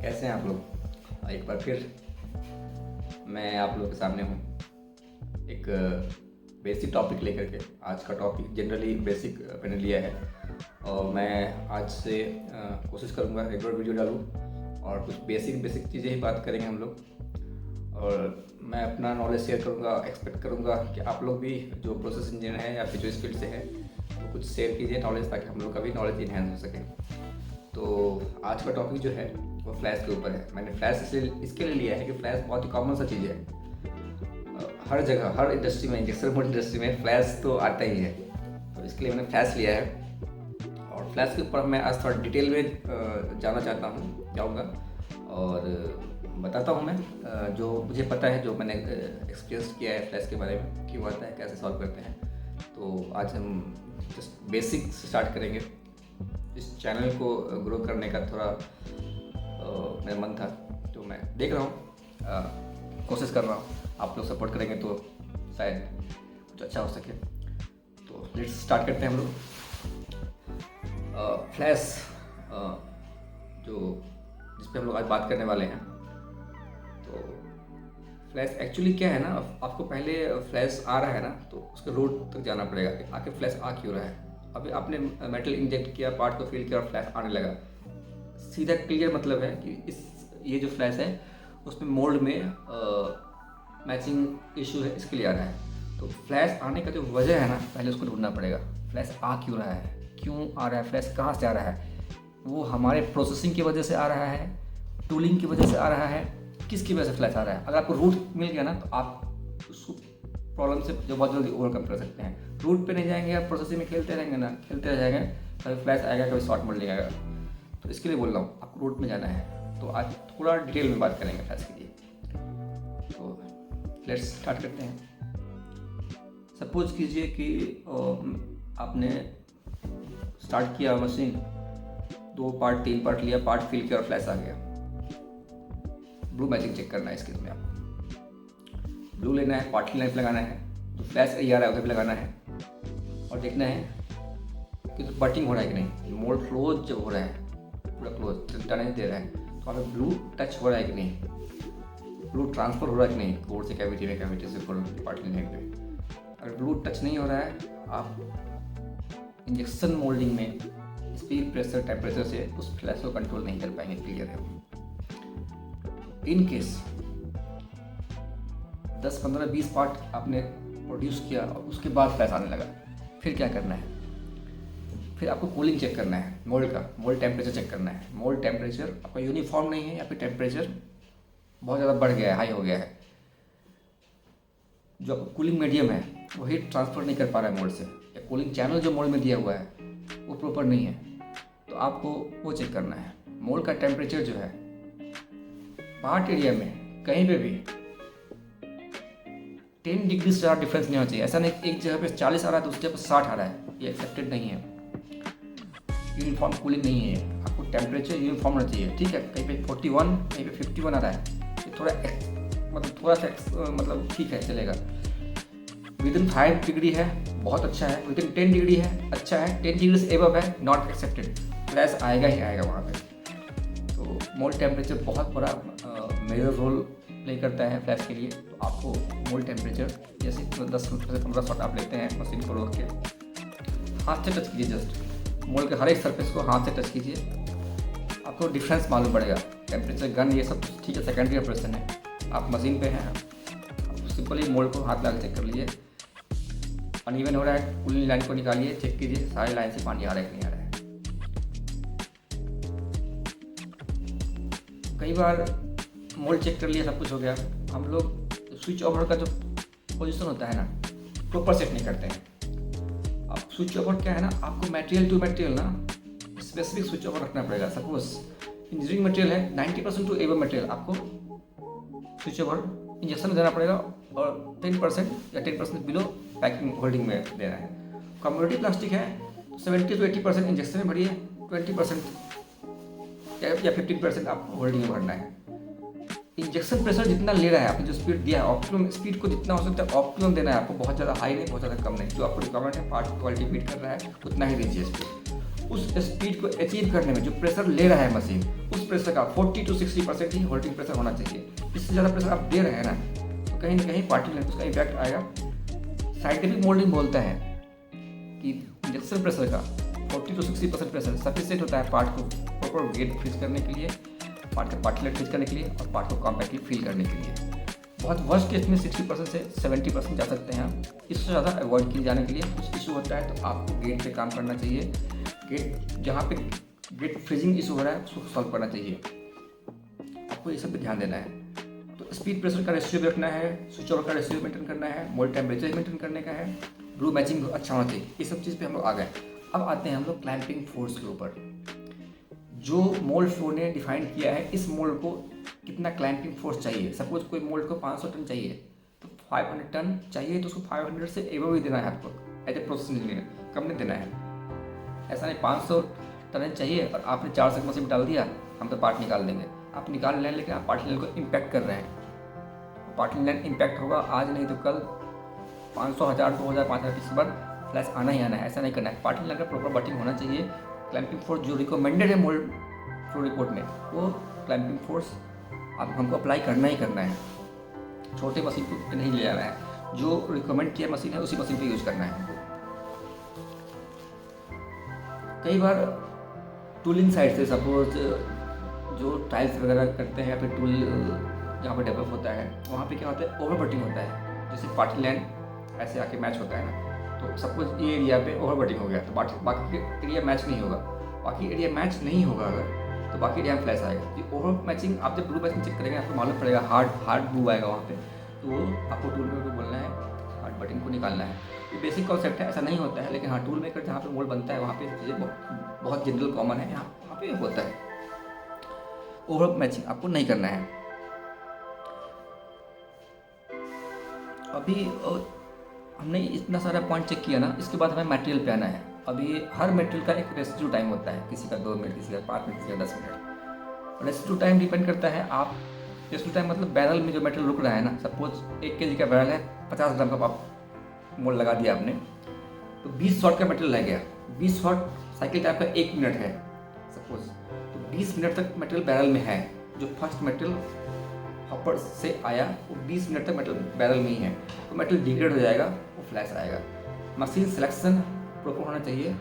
कैसे हैं आप लोग। एक बार फिर मैं आप लोगों के सामने हूँ एक बेसिक टॉपिक लेकर के। आज का टॉपिक जनरली बेसिक मैंने लिया है और मैं आज से कोशिश करूँगा रेगुलर वीडियो डालूँ और कुछ बेसिक चीज़ें ही बात करेंगे हम लोग। और मैं अपना नॉलेज शेयर करूँगा, एक्सपेक्ट करूँगा कि आप लोग भी जो प्रोसेस इंजीनियर हैं या फिर जो इस फील्ड से हैं वो कुछ शेयर कीजिए नॉलेज, ताकि हम लोग का भी नॉलेज इन्हेंस हो सके। तो आज का टॉपिक जो है वो फ्लैश के ऊपर है। मैंने फ्लैश इसके लिए लिया है कि फ्लैश बहुत ही कॉमन सा चीज़ है। हर जगह, हर इंडस्ट्री में, इंजेक्शन मोल्ड इंडस्ट्री में फ्लैश तो आता ही है, तो इसके लिए मैंने फ्लैश लिया है। और फ्लैश के ऊपर मैं आज थोड़ा डिटेल में जाना चाहता हूँ, जाऊँगा और बताता हूँ मैं जो मुझे पता है, जो मैंने एक्सपीरियंस किया है फ्लैश के बारे में, क्यों आता है, कैसे सॉल्व करते हैं। तो आज हम जस्ट बेसिक से स्टार्ट करेंगे। इस चैनल को ग्रो करने का थोड़ा मेरा मन था, तो मैं देख रहा हूँ, कोशिश कर रहा हूँ। आप लोग सपोर्ट करेंगे तो शायद कुछ अच्छा हो सके। तो लेट्स स्टार्ट करते हैं हम लोग। फ्लैश जो जिस पे हम लोग आज बात करने वाले हैं, तो फ्लैश एक्चुअली क्या है ना, आपको पहले फ्लैश आ रहा है ना तो उसके रूट तक जाना पड़ेगा कि आखिर फ्लैश आ क्यों रहा है। अभी आपने मेटल इंजेक्ट किया, पार्ट को फिल किया और फ्लैश आने लगा। सीधा क्लियर मतलब है कि ये जो फ्लैश है उसमें मोल्ड में मैचिंग इशू है, इसके लिए आ रहा है। तो फ्लैश आने का जो वजह है ना, पहले उसको ढूंढना पड़ेगा। फ्लैश आ क्यों रहा है, क्यों आ रहा है, फ्लैश कहाँ से आ रहा है। वो हमारे प्रोसेसिंग की वजह से आ रहा है, टूलिंग की वजह से आ रहा है, किसकी वजह से फ्लैश आ रहा है। अगर आपको रूट मिल गया ना तो आप उस प्रॉब्लम से जो बहुत जल्दी ओवरकम कर सकते हैं। रूट पे नहीं जाएंगे, आप प्रोसेसिंग में खेलते रहेंगे ना, खेलते रह जाएंगे, कभी फ्लैश आएगा, कभी शॉर्ट मोल्डिंग आएगा। तो इसके लिए बोल रहा हूँ आपको रूट में जाना है। तो आज थोड़ा डिटेल में बात करेंगे फ्लैश के लिए। तो लेट्स स्टार्ट करते हैं। सपोज कीजिए कि आपने स्टार्ट किया मशीन, 2 पार्ट 3 पार्ट लिया, पार्ट फिल किया और फ्लैश आ गया। ब्लू मैचिंग चेक करना है इसके में। आपको ब्लू लेना है, पार्टली लाइफ लगाना है, तो फ्लैश आ रहा है उसे भी लगाना है और देखना है कि तो बटिंग हो रहा है कि नहीं। मोल्ड क्लोज जब हो रहा है, पूरा क्लोज टर्न दे रहा है, तो हमें ब्लू टच हो रहा है कि नहीं, ब्लू ट्रांसफर हो रहा है कि नहीं कोर से कैविटी में, कैविटी से पार्टली लाइफ में। अगर ब्लू टच नहीं हो रहा है, आप इंजेक्शन मोल्डिंग में स्पीड, प्रेशर, टेम्परेचर से उस फ्लैश को कंट्रोल नहीं कर पाएंगे। क्लियर है। इन केस 10, 15, 20 पार्ट आपने प्रोड्यूस किया और उसके बाद फ्लैश आने लगा, फिर क्या करना है। फिर आपको कूलिंग चेक करना है, मोल्ड का मोल्ड टेम्परेचर चेक करना है। मोल्ड टेम्परेचर आपका यूनिफॉर्म नहीं है या फिर टेम्परेचर बहुत ज़्यादा बढ़ गया है, हाई हो गया है। जो आपका कूलिंग मीडियम है वो हीट ट्रांसफ़र नहीं कर पा रहा है मोल्ड से, या कूलिंग चैनल जो मोल्ड में दिया हुआ है वो प्रॉपर नहीं है, तो आपको वो चेक करना है। मोल्ड का टेम्परेचर जो है पार्ट एरिया में कहीं पे भी 10 डिग्री से ज़्यादा डिफरेंस नहीं होना चाहिए। ऐसा नहीं एक जगह पे 40 आ रहा है, दूसरी जगह पे 60 आ रहा है, ये एक्सेप्टेड नहीं है। यूनिफॉर्म कूलिंग नहीं है, आपको टेम्परेचर यूनिफॉर्म होना चाहिए। ठीक है, कहीं पे 41, कहीं पे 51 आ रहा है, ये थोड़ा सा मतलब ठीक है, चलेगा। विदिन 5 डिग्री है, बहुत अच्छा है। विदिन 10 डिग्री है, अच्छा है। 10 डिग्री से एबव है, नॉट एक्सेप्टेड। फ्लैश आएगा ही आएगा वहाँ पे। तो मोल्ड टेम्परेचर बहुत बड़ा मेजर रोल प्ले करता है फ्लैश के लिए। तो आपको मोल्ड टेम्परेचर जैसे 10 से 15 शॉट आप लेते हैं, मशीन को रोक के हाथ से टच कीजिए। जस्ट मोल्ड के हर एक सरफेस को हाथ से टच कीजिए, आपको डिफरेंस मालूम पड़ेगा। टेम्परेचर, गन, ये सब ठीक है, सेकेंडरी ऑपरेशन है। आप मशीन पे हैं, आप सिंपली मोल्ड को हाथ लगा चेक कर लीजिए। अनइवन हो रहा है, कूलिंग लाइन को निकालिए, चेक कीजिए सारी लाइन से पानी आ रहा है कि नहीं आ रहा है। कई बार मोल्ड चेक कर लिया, सब कुछ हो गया, हम लोग स्विच ओवर का जो पोजीशन होता है ना प्रॉपर सेट नहीं करते हैं। अब स्विच ओवर क्या है ना, आपको मटेरियल टू मटेरियल ना स्पेसिफिक स्विच ओवर रखना पड़ेगा। सपोज इंजीनियरिंग मटेरियल है, 90% टू एवर मटेरियल आपको स्विच ओवर इंजेक्शन में देना पड़ेगा और 10% या 10% बिलो पैकिंग होल्डिंग में देना है। कम्युनिटी प्लास्टिक है, 70 to 80% इंजेक्शन में भरिए, 20% या 15% आपको होल्डिंग में भरना है। इंजेक्शन प्रेशर जितना ले रहा है, आपने जो स्पीड दिया है, ऑप्टिमम स्पीड को जितना हो सकता है ऑप्टिमम देना है आपको। बहुत ज़्यादा हाई नहीं, बहुत ज़्यादा कम नहीं, जो आपको रिक्वायरमेंट है, पार्ट क्वालिटी मीट कर रहा है उतना ही दीजिए स्पीड। उस स्पीड को अचीव करने में जो प्रेशर ले रहा है मशीन, उस प्रेशर का 40 to 60% ही होल्डिंग प्रेशर होना चाहिए। इससे ज़्यादा प्रेशर आप दे रहे हैं ना तो कहीं ना कहीं पार्टिकल लेंथ उसका इम्पैक्ट आएगा। साइंटिफिक मोल्डिंग बोलता है कि इंजेक्शन प्रेशर का 40 to 60% प्रेशर सफिशिएंट होता है पार्ट को प्रॉपर गेट फ्रीज करने के लिए, पार्ट का पार्टिकुलेट फ्रीज करने के लिए और पार्ट को कॉम्पैक्टली फिल करने के लिए। बहुत वर्स्ट केस में 60% से 70% जा सकते हैं। इससे ज़्यादा अवॉइड किए जाने के लिए कुछ इशू होता है तो आपको गेट पे काम करना चाहिए। गेट जहाँ पे गेट फ्रीजिंग इशू हो रहा है उसको सॉल्व करना चाहिए, आपको ये सब पे ध्यान देना है। तो स्पीड प्रेशर का रेशियो भी रखना है, स्विच ओवर का रेशियो मेंटेन करना है, मोल्ड टेम्परेचर मेंटेन करने का है, ब्लू मैचिंग अच्छा होना चाहिए। ये सब चीज़ पे हम लोग आ गए। अब आते हैं हम लोग क्लैंपिंग फोर्स के ऊपर। जो मोल्ड फ्लो ने डिफाइन किया है इस मोल्ड को कितना क्लैंपिंग फोर्स चाहिए। सपोज कोई मोल्ड को 500 टन चाहिए तो 500 टन चाहिए तो उसको 500 से एवं ही देना है आपको एज ए प्रोसेस इंजीनियर, कम नहीं देना है। ऐसा नहीं 500 टन चाहिए और आपने 4 से मशीन डाल दिया हम तो पार्ट निकाल देंगे। आप निकाल लें लेकिन आप पार्ट लाइन को इम्पैक्ट कर रहे हैं। पार्ट लाइन इम्पैक्ट होगा आज नहीं तो कल 500, 1000, 2000, 5000 पीस पर फ्लैश आना ही आना है। ऐसा नहीं करना है। पार्ट लाइन का प्रॉपर बटिंग होना चाहिए। क्लैंपिंग फोर्स जो रिकमेंडेड है मोल्ड फ्लो रिपोर्ट में वो क्लैंपिंग फोर्स आप हमको अप्लाई करना ही करना है। छोटे मशीन को नहीं ले जाना है, जो रिकमेंड किया मशीन है उसी मशीन को यूज़ करना है। कई बार टूलिंग साइड से सपोज जो टाइल्स वगैरह करते हैं या फिर टूल जहाँ पर डेवलप होता है वहाँ पे क्या होता है ओवर बटिंग होता है। जैसे पार्टी लाइन ऐसे आके मैच होता है ना, तो सपोज ये एरिया पे ओवर बटिंग हो गया तो बाकी एरिया मैच नहीं होगा। बाकी एरिया मैच नहीं होगा अगर तो बाकी एरिया में फ्लैश आएगा। ये ओवर मैचिंग आप जब ब्लू मैचिंग चेक करेंगे आपको मालूम पड़ेगा हार्ड ब्लू आएगा वहाँ पे, तो वो आपको टूल मेकर को बोलना है हार्ड बटिंग को निकालना है। ये बेसिक कॉन्सेप्ट है, ऐसा नहीं होता है लेकिन हाँ टूल मेकर जहाँ पे मोल्ड बनता है वहाँ पे चीज़ें बहुत जनरल कॉमन है, यहाँ पे होता है। ओवर मैचिंग आपको नहीं करना है। अभी हमने इतना सारा पॉइंट चेक किया ना, इसके बाद हमें मटेरियल पे आना है। अभी हर मटेरियल का एक रेसिड्यू टाइम होता है, किसी का 2 मिनट, किसी का 5 मिनट, किसी का 10 मिनट। रेसिड्यू टाइम डिपेंड करता है आप रेसिड्यू टाइम मतलब बैरल में जो मटेरियल रुक रहा है ना। सपोज 1 kg का बैरल है, 50 ग्राम का आप मोल्ड लगा दिया आपने तो 20 शॉट का मटेरियल रह गया। 20 शॉट साइकिल टाइम का 1 मिनट है सपोज, तो 20 मिनट तक मटेरियल बैरल में है। जो फर्स्ट मटेरियल हॉपर से आया वो 20 मिनट तक मेटल बैरल में ही है, तो मेटल डिग्रेड हो जाएगा, वो फ्लैश आएगा। मशीन सिलेक्शन प्रॉपर होना चाहिए।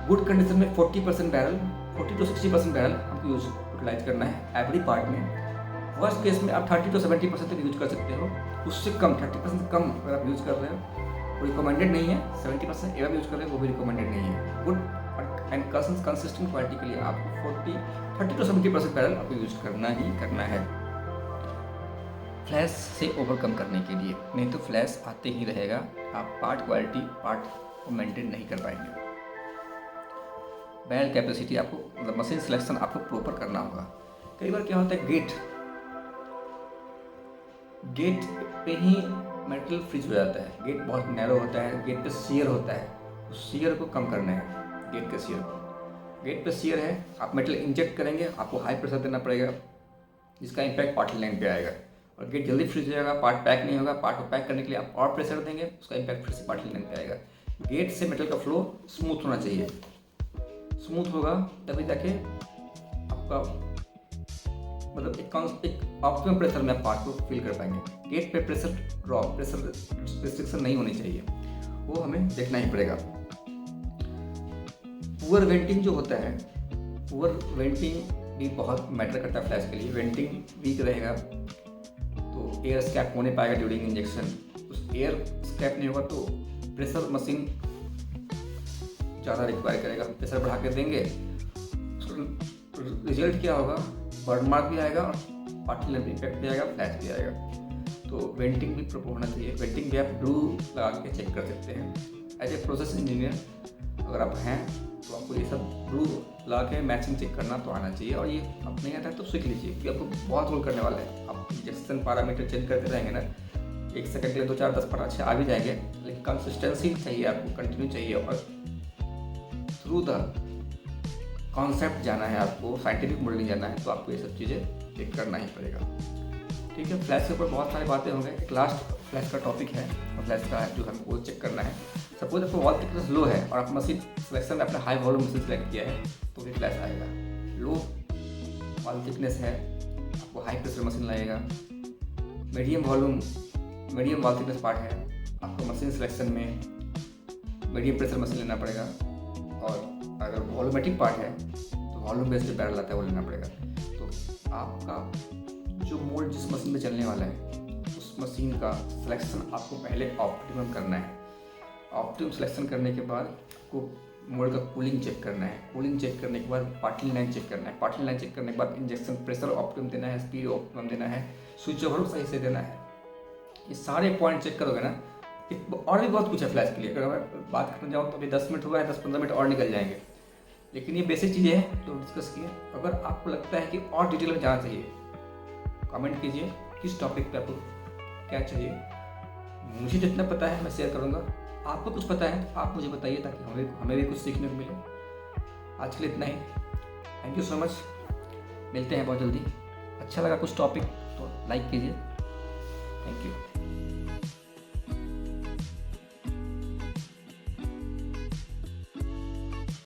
गुड कंडीशन में 40% बैरल, 40 to 60% बैरल हमको यूटिलाइज करना है एवरी पार्ट में। वर्स्ट केस में आप 30 to 70% तक यूज कर सकते हो। उससे कम 30% कम अगर आप यूज़ कर रहे हो वो रिकमेंडेड नहीं है। 70% एवं यूज़ कर रहे हो वो भी रिकमेंडेड नहीं है। गुड एंड कंसिस्टेंट क्वालिटी के लिए आपको 30 to 70% बैरल आपको यूज करना ही करना है फ्लैश से ओवरकम करने के लिए, नहीं तो फ्लैश आते ही रहेगा। आप पार्ट क्वालिटी पार्ट को मेंटेन नहीं कर पाएंगे। बैरल कैपेसिटी आपको मतलब मशीन सिलेक्शन आपको प्रॉपर करना होगा। कई बार क्या होता है गेट पे ही मेटल फ्रीज हो जाता है। गेट बहुत नैरो होता है, गेट पे शियर होता है, उस शियर को कम करना है। गेट के शियर को, गेट पे शियर है, आप मेटल इंजेक्ट करेंगे, आपको हाई प्रेशर देना पड़ेगा जिसका इम्पैक्ट पार्ट लाइन पे आएगा और गेट जल्दी फ्रीज हो जाएगा, पार्ट पैक नहीं होगा। पार्ट को पैक करने के लिए आप और प्रेशर देंगे, उसका इम्पैक्ट फिर से पार्ट लाइन पे आएगा। गेट से मेटल का फ्लो स्मूथ होना चाहिए। स्मूथ होगा तभी जाके आपका मतलब एक ऑप्टिमम प्रेशर में आप पार्ट को फिल कर पाएंगे। गेट पे प्रेशर ड्रॉप, प्रेशर रिस्ट्रिक्शन नहीं होनी चाहिए, वो हमें देखना ही पड़ेगा। पुअर वेंटिंग जो होता है, पुअर वेंटिंग भी बहुत मैटर करता है फ्लैश के लिए। वेंटिंग वीक रहेगा तो एयर स्कैप होने पाएगा ड्यूरिंग इंजेक्शन। उस एयर स्कैप नहीं होगा तो प्रेशर मशीन ज़्यादा रिक्वायर करेगा। प्रेशर बढ़ा के देंगे, रिजल्ट क्या होगा, बर्न मार्क भी आएगा और पार्टिकुलर इफेक्ट भी आएगा, फ्लैश भी आएगा। तो वेंटिंग भी प्रॉपर होना चाहिए। वेंटिंग भी आप ब्लू लगा के चेक कर सकते हैं। एज ए प्रोसेस इंजीनियर अगर आप हैं तो आपको ये सब ब्लू लगा के मैचिंग चेक करना तो आना चाहिए। और ये आप नहीं आता है तो सीख लीजिए क्योंकि आपको बहुत रोल करने वाला है। आप इंजेक्शन पैरामीटर चेंज करते रहेंगे ना, 1 सेकंड के लिए 2, 4, 10 पर अच्छे आ भी जाएंगे, लेकिन कंसिस्टेंसी चाहिए आपको, कंटिन्यू चाहिए और थ्रू द कॉन्सेप्ट जाना है आपको, साइंटिफिक मॉडलिंग जाना है तो आपको ये सब चीज़ें चेक करना ही पड़ेगा। ठीक है, फ्लैश के ऊपर बहुत सारी बातें होंगे। एक लास्ट फ्लैश का टॉपिक है और फ्लैश का जो हमको चेक करना है सपोज आपको वॉल थिकनेस लो है और आप मशीन सिलेक्शन में अपना हाई वॉल्यूम मशीन सेलेक्ट किया है तो भी फ्लैश आएगा। लो वॉल थिकनेस है, आपको हाई प्रेशर मशीन लगेगा। मीडियम वॉल थिकनेस पार्ट है, आपको मशीन सिलेक्शन में मीडियम प्रेशर मशीन लेना पड़ेगा। और अगर वॉल्यूमेटिक पार्ट है तो वॉल्यूम बेस्ड बैरल आता है, वो लेना पड़ेगा। तो आपका जो मोल्ड जिस मशीन में चलने वाला है उस मशीन का सिलेक्शन आपको पहले ऑप्टिमम करना है। ऑप्टिमम सिलेक्शन करने के बाद आपको मोल्ड का कूलिंग चेक करना है। कूलिंग चेक करने के बाद पार्टलिंग लाइन चेक करना है। पार्टलिंग लाइन चेक करने के बाद इंजेक्शन प्रेशर ऑप्टिमम देना है, स्पीड ऑप्टिमम देना है, स्विच ओवर सही से देना है। ये सारे पॉइंट चेक करोगे ना, और भी बहुत कुछ है फ्लैश के लिए। अगर मैं बात करने जाऊँ तो अभी 10 मिनट हुआ है, 10-15 मिनट और निकल जाएंगे, लेकिन ये बेसिक चीज़ें हैं तो डिस्कस किए। अगर आपको लगता है कि और डिटेल में जाना चाहिए, कमेंट कीजिए किस टॉपिक पे आपको क्या चाहिए। मुझे जितना पता है मैं शेयर करूँगा, आपको कुछ पता है तो आप मुझे बताइए ताकि हमें भी कुछ सीखने को मिले। आज के लिए इतना ही, थैंक यू सो मच, मिलते हैं बहुत जल्दी। अच्छा लगा कुछ टॉपिक तो लाइक कीजिए, थैंक यू।